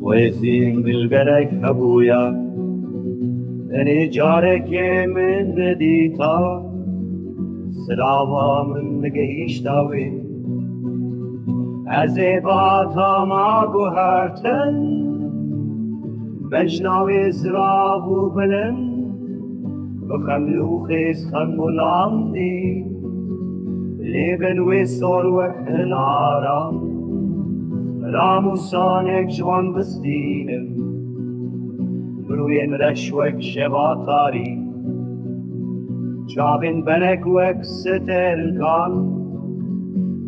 ويسين بالقرك أبويا أني جارك من نديتا سلاما من نقيشتاوي عزيباتا ما قهرتن مجناوي زرابو بلن وخملو خيس خمو العمدي ليبن ويصور وحن عرام رامو صانك جوان بستينم بروين رشوك شباطاري جابن بنك وك ستركان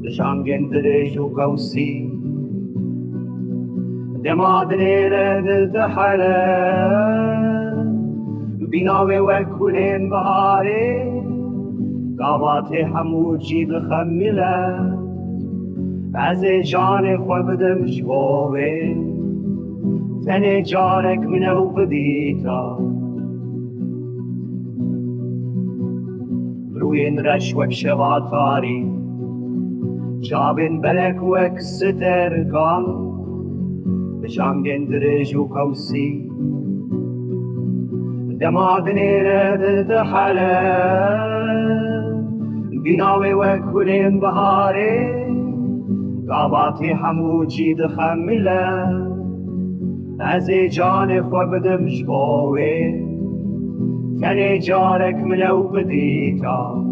دشانگن دريجو قوسي دمادني رد دحلا بناوي وكولين بهاري قاباتي حموجي بخملا از جان خود بدم شبابه تن جانك منو بديتا بروين رشوك شباطاري جابن بلك وك ستركان بشانگن درجو قوسي دمادني رد دحلا بناوي وكولين بهاري قاباتي حموجي دخملا از جان خود بدم شباوي تن جانك منو بديتا